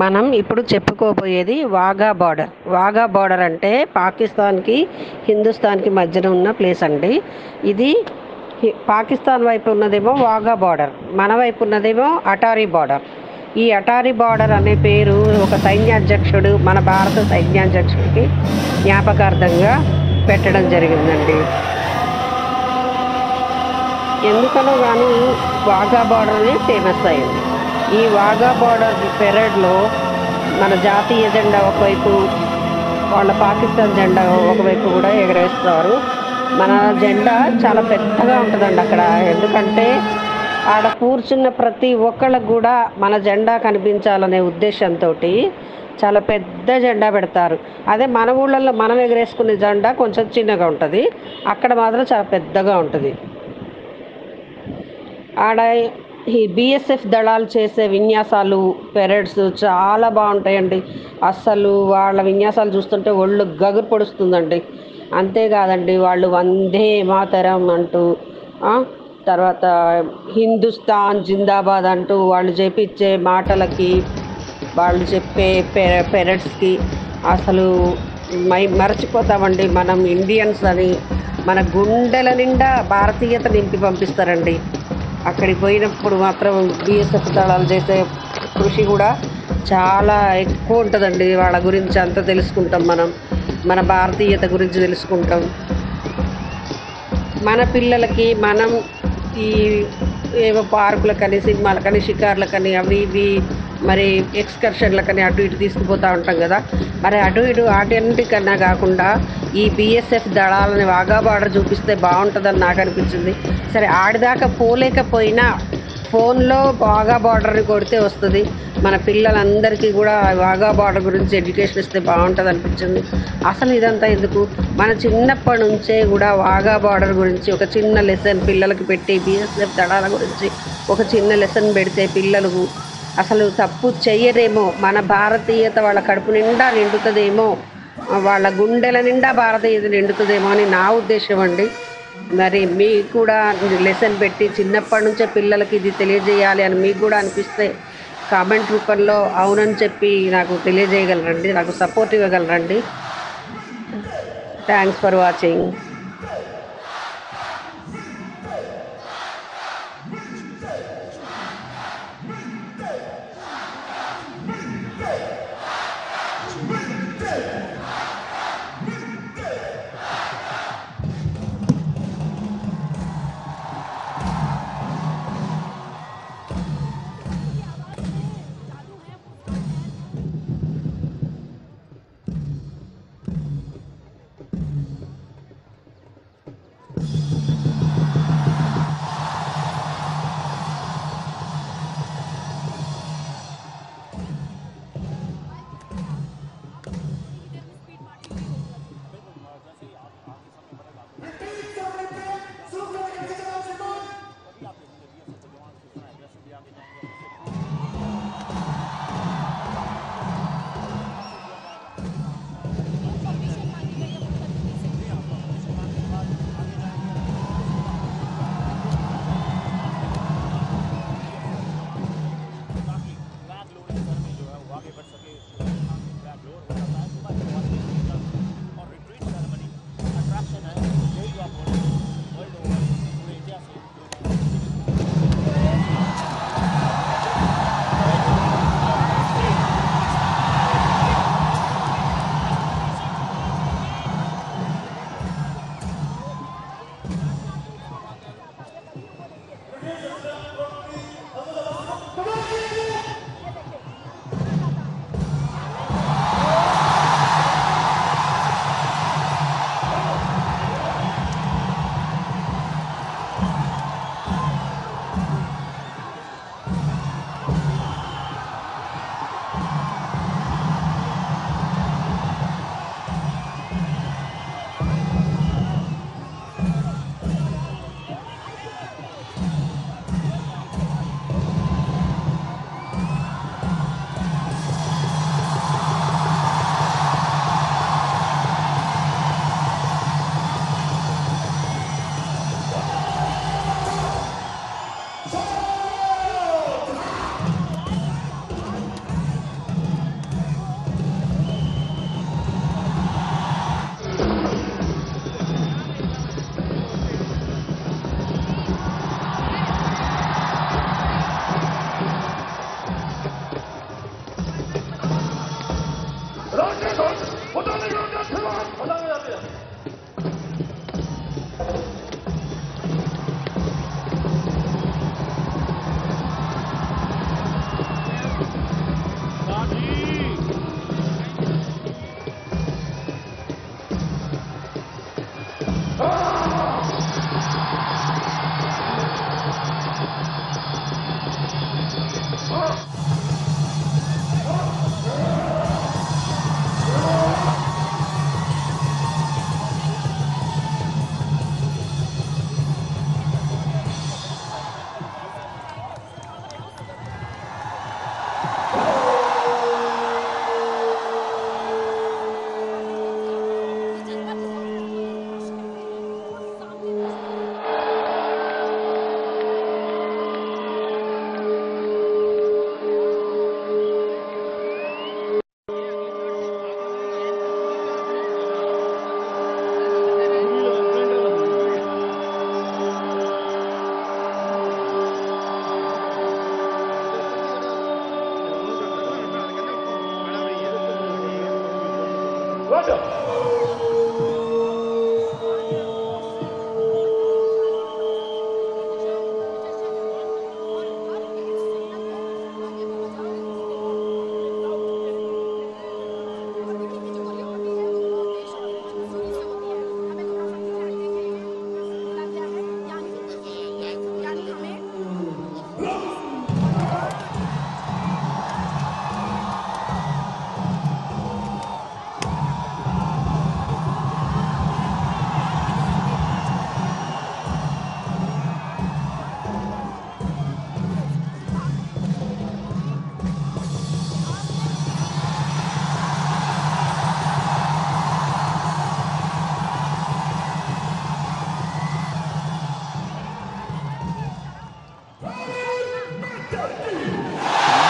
మనం ఇప్పుడు చెప్పుకోబోయేది Wagah border. Wagah border అంటే పాకిస్తాన్కి హిందుస్థాన్కి మధ్యన ఉన్న ప్లేస్ అండి. ఇది పాకిస్తాన్ వైపు ఉన్నదేమో వాఘా బార్డర్, మన వైపు ఉన్నదేమో అటారీ బార్డర్. ఈ అటారీ బార్డర్ అనే పేరు ఒక సైన్యాధ్యక్షుడు, మన భారత సైన్యాధ్యక్షుడికి జ్ఞాపకార్థంగా పెట్టడం జరిగిందండి. ఎందుకనో కానీ వాఘా బార్డర్ అనేది ఫేమస్ అయింది. ఈ వాఘా బార్డర్ పెరేడ్లో మన జాతీయ జెండా ఒకవైపు, వాళ్ళ పాకిస్తాన్ జెండా ఒకవైపు కూడా ఎగరేస్తారు. మన జెండా చాలా పెద్దగా ఉంటుందండి అక్కడ. ఎందుకంటే ఆడ కూర్చున్న ప్రతి ఒక్కళ్ళకు కూడా మన జెండా కనిపించాలనే ఉద్దేశంతో చాలా పెద్ద జెండా పెడతారు. అదే మన ఊళ్ళల్లో మనం ఎగరేసుకునే జెండా కొంచెం చిన్నగా ఉంటుంది, అక్కడ మాత్రం చాలా పెద్దగా ఉంటుంది. ఆడ ఈ బిఎస్ఎఫ్ దళాలు చేసే విన్యాసాలు, పెరేడ్స్ చాలా బాగుంటాయండి. అస్సలు వాళ్ళ విన్యాసాలు చూస్తుంటే ఒళ్ళు గగురు పొడుస్తుందండి. అంతేకాదండి, వాళ్ళు వందే మాతరం అంటూ, తర్వాత హిందుస్థాన్ జిందాబాద్ అంటూ వాళ్ళు చేపించే మాటలకి, వాళ్ళు చెప్పే పెరేడ్స్కి అసలు మరచిపోతామండి మనం ఇండియన్స్ అని. మన గుండెల నిండా భారతీయత నింపి పంపిస్తారండి. అక్కడికి పోయినప్పుడు మాత్రం బిఎస్ఎఫ్ దళాలు చేసే కృషి కూడా చాలా ఎక్కువ ఉంటుందండి. వాళ్ళ గురించి అంతా తెలుసుకుంటాం మనం, మన భారతీయత గురించి తెలుసుకుంటాం. మన పిల్లలకి మనం ఈ ఏవో పార్కులకని, సినిమాలకని, షికార్లకని, అవి ఇవి మరి ఎక్స్కర్షన్లకని అటు ఇటు తీసుకుపోతూ ఉంటాం కదా. మరి అటు ఇటు వాటన్నిటికన్నా కాకుండా ఈ బిఎస్ఎఫ్ దళాలని వాఘా బార్డర్ చూపిస్తే బాగుంటుందని నాకు అనిపించింది. సరే, ఆడిదాకా పోలేకపోయినా ఫోన్లో వాఘా బార్డర్ని కొడితే వస్తుంది. మన పిల్లలందరికీ కూడా వాఘా బార్డర్ గురించి ఎడ్యుకేషన్ ఇస్తే బాగుంటుంది అనిపించింది. అసలు ఇదంతా ఎందుకు, మన చిన్నప్పటి నుంచే కూడా వాఘా బార్డర్ గురించి ఒక చిన్న లెసన్ పిల్లలకి పెట్టి, బిఎస్ఎఫ్ దళాల గురించి ఒక చిన్న లెసన్ పెడితే పిల్లలు అసలు తప్పు చెయ్యరేమో, మన భారతీయత వాళ్ళ కడుపు నిండా నిండుతుందేమో, వాళ్ళ గుండెల నిండా భారతీయత నిండుతుందేమో అని నా ఉద్దేశం అండి. మరి మీకు కూడా లెసన్ పెట్టి చిన్నప్పటి నుంచే పిల్లలకి ఇది తెలియజేయాలి అని మీకు కూడా అనిపిస్తే కామెంట్ రూపంలో అవునని చెప్పి నాకు తెలియజేయగలరండి, నాకు సపోర్ట్ ఇవ్వగలరండి. Thanks for watching.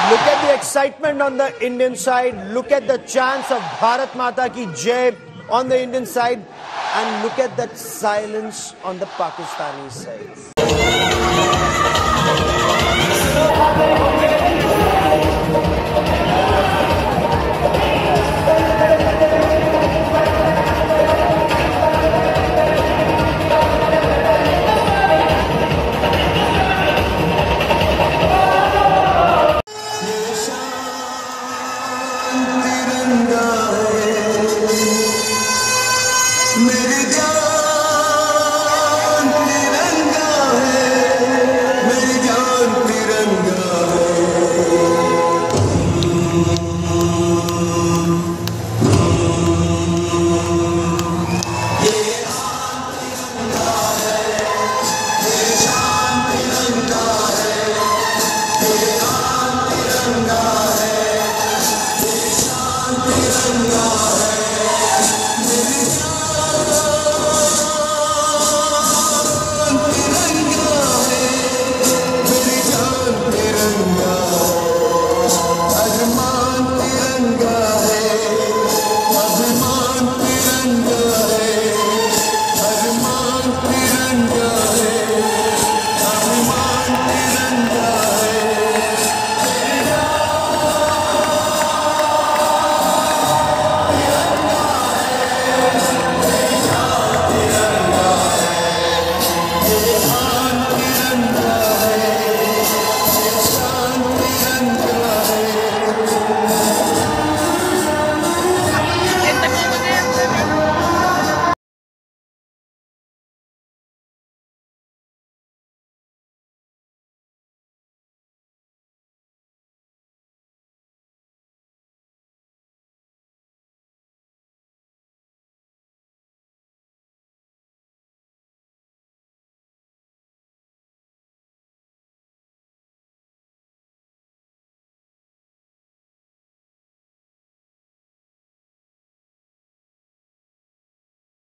Look at the excitement on the Indian side. Look at the chants of Bharat Mata Ki Jai on the Indian side. And look at that silence on the Pakistani side.